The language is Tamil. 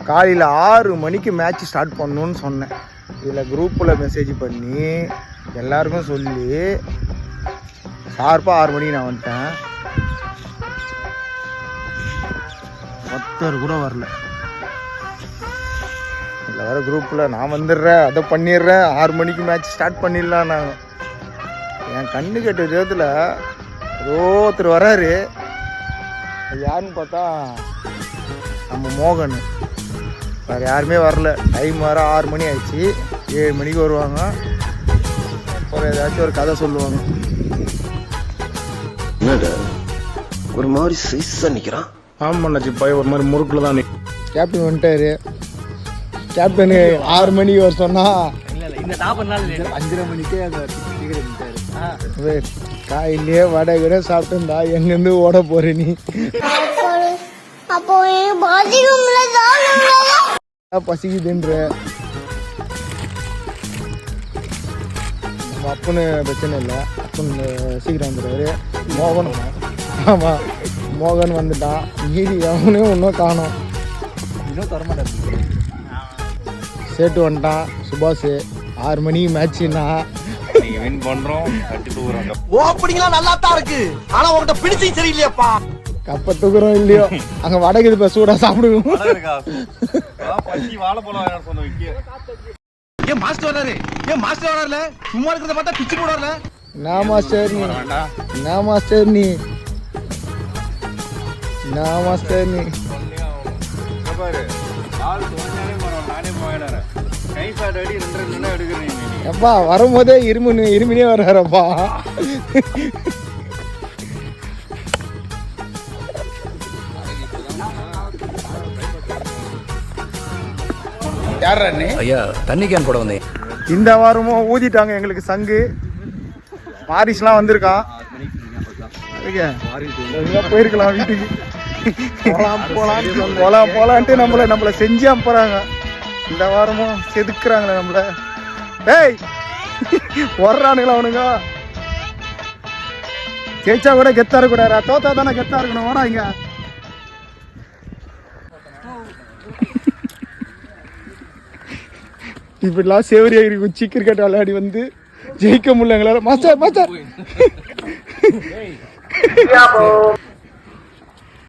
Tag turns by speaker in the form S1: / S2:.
S1: காலையில் 6 மணிக்கு மேட்ச் ஸ்டார்ட் பண்ணணுன்னு சொன்னேன். இதில் குரூப்பில் மெசேஜ் பண்ணி எல்லாருக்கும் சொல்லி ஷார்ப்பாக 6 மணிக்கு நான் வந்துட்டேன். ஒருத்தர் கூட வரல. இல்லை வர குரூப்பில் நான் வந்துடுறேன், அதை பண்ணிடுறேன், 6 மணிக்கு மேட்ச் ஸ்டார்ட் பண்ணிடலாம். நான் என் கண்ணு கெட்ட விதத்தில் ஏதோ ஒருத்தர் வராரு. அது யாருன்னு பார்த்தா நம்ம மோகன். வேறு யாருமே வரல. டைம் வர 6 மணி ஆயிடுச்சு. 7 மணிக்கு வருவாங்க. அப்புறம் ஏதாச்சும் ஒரு கதை சொல்லுவாங்க.
S2: என்னடா ஒரு மாதிரி சைஸாக நிற்கிறான்.
S1: ஆமாம் பண்ணாச்சு போய் ஒரு மாதிரி முறுக்கில் தான். கேப்டன் வந்துட்டாரு. கேப்டனு 6 மணிக்கு வர சொன்னால் 5:30 மணிக்கே காயிலே வடை கூட சாப்பிட்டுருந்தா எங்கேருந்து ஓட போற நீ? பசிக்குதுன்ற நம்ம அப்பனு பிரச்சனை இல்லை. அப்பன் சீக்கிரம் வந்துடுவாரு. மோகன், ஆமாம் மோகன் வந்துட்டான். மீதி அவனையும் ஒன்றும் காணோம். இன்னும் தரமாட்டேன். சேட்டு வந்துட்டான். சுபாஷ் 6 மணிக்கு மேட்ச்னா
S3: நீங்க வின் பண்றோம். கட்டி தூக்குறாங்க.
S2: ஓப்பனிங்லாம் நல்லா தான் இருக்கு. ஆனா உங்ககிட்ட பிடிச்சிங் சரியில்லையாப்பா.
S1: கப்ப தூக்குறோம் இல்லையோ அங்க வடக்கு இப்ப சூடா சாப்பிடுவோம்.
S3: வாழைப்பழம் சொன்ன விக்கிய
S2: ஏன் மாஸ்டர் வராரு? ஏன் மாஸ்டர் வரல? சும்மா இருக்கிறத பார்த்தா பிச்சு போடல.
S1: நான் மாஸ்டர் நீ, நான் மாஸ்டர் நீ, நான் மாஸ்டர் நீ.
S3: பாரு ஆள் தோஞ்சாலே போறோம். நானே போயிடுறேன். கை சாட் அடி 2 எடுக்கிறேன்.
S1: அப்பா வரும்போதே இருமினே வர்றாரப்பா.
S2: ஐயா தண்ணி கேன் போட வந்தேன்.
S1: இந்த வாரமும் ஊதிட்டாங்க எங்களுக்கு சங்கு. மாரிஸ்லாம் வந்திருக்கான். போயிருக்கலாம் வீட்டுக்கு. போலான்ட்டு நம்மளை செஞ்சு அனுப்புறாங்க. இந்த வாரமும் செதுக்குறாங்களே நம்மள. டேய் வர்றானுங்களா அவனுங்க? ஜெயிச்சா கூட கெத்தா இருக்கக்கூடாது, தோத்தா தானே கெத்தா இருக்கணும். ஓடாங்க. இப்படிலாம் சேவரியா இருக்கும். கிரிக்கெட் விளையாடி வந்து ஜெயிக்க முடியல எங்களால. மாஸ்டர்